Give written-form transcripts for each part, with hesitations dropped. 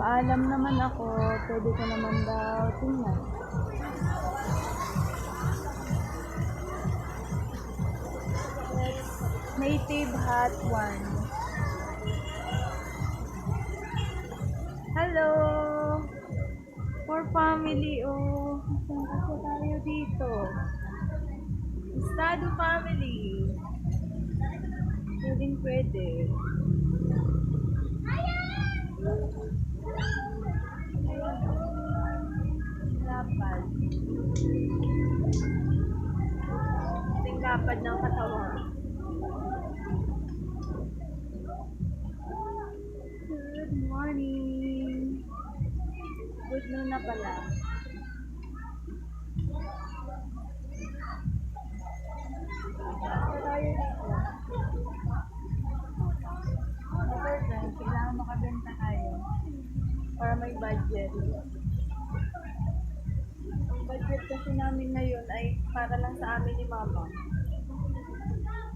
Paalam naman ako, pwede ko naman daw tingnan. Native Hot 1. Hello! For family, oh. Saan kasi tayo dito? Estado family. Pwedeng pwede. Lapad. Ting lapad ng katawan. Good morning. Good noon na pala. Kailangan makabenta tayo para may budget. Ang budget kasi namin ngayon ay para lang sa amin ni Mama.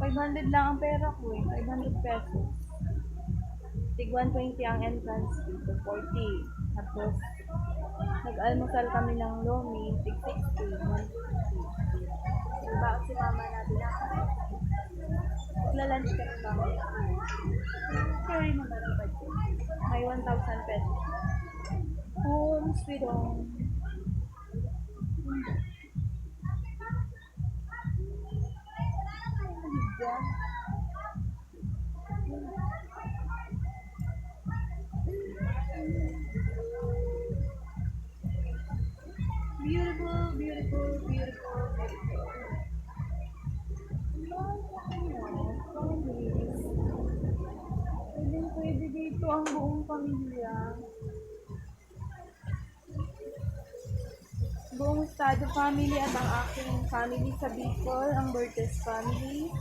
500 lang ang pera ko eh. 500 pesos. Tig 120 ang entrance fee. 40. Tapos nag-almusal kami ng lomi. Tig 60. 150. Diba si Mama natin ako? Magla-lunch kami mamaya. Carry naman ang budget. May 1,000 pesos. Home sweet home. Beautiful, beautiful, beautiful, beautiful. Pwede dito ang buong pamilya. Buong estado family at ang aking family sa Bicol, ang Bertes family.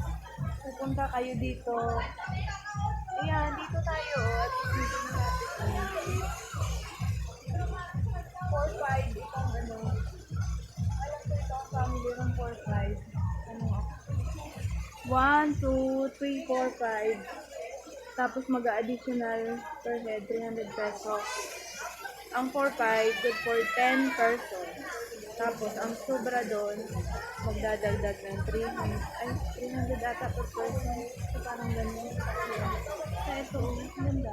Pupunta kayo dito. Ayan, dito tayo. At dito na natin. 4-5 itong ano. Alam ko itong family ng 4-5. Ano ako? 1, 2, 3, 4, 5. Tapos mag-additional per head, 300 pesos. Ang 4-5, good for 10 person. Tapos, ang sobra doon, magdadagdag ng 300 ata per person. So, parang ganun. Kaya ito, ganda.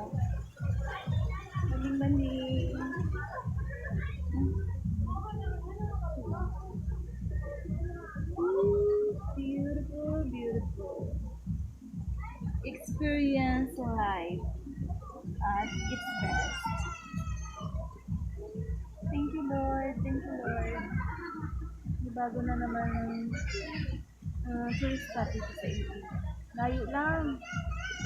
Maling-maling. Beautiful, beautiful. Experience life at its best. Thank you, Lord. Thank you, Lord. Bago na naman tourist spot dito sa Igcadlum. Layo lang.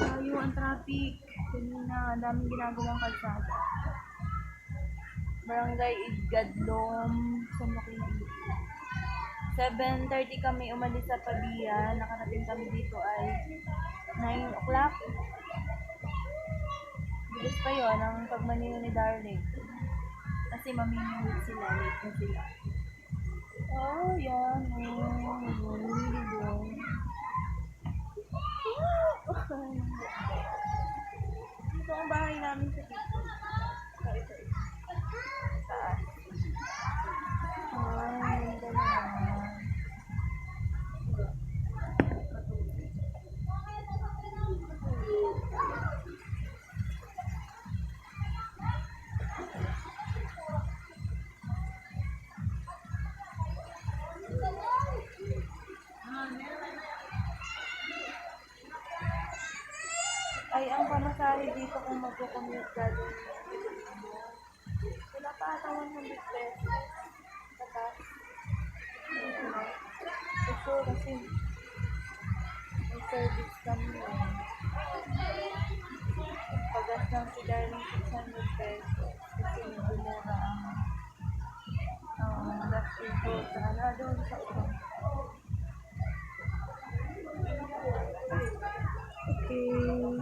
Layo ang traffic. Kanina, ang daming ginagawang kalsada. Barangay Igcadlum San Joaquin. 7:30 kami umalis sa Pabia. Nakarating kami dito ay 9 o'clock. Bilis pa yun ang pagmaniho ni Darling. Kasi mamimihit sila. Late na sila. Oh, yan. Ito ang bahay namin sa dito. Ito. Taas. Ay, ganda naman. Ay, ang pamasahe dito kung magko-commute ka din. Wala pa ata 100 pesos. Tatas. Ito kasi may service kami. Pagas lang si Darling 600 pesos. Kasi nagmura ang gas dito. Sana doon sa upang. Okay.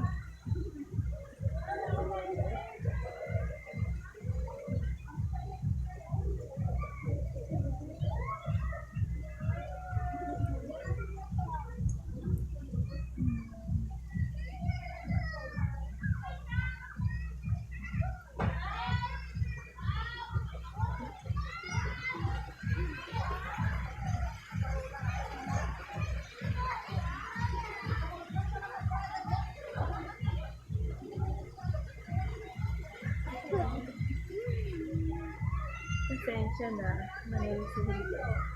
siya na may suhili.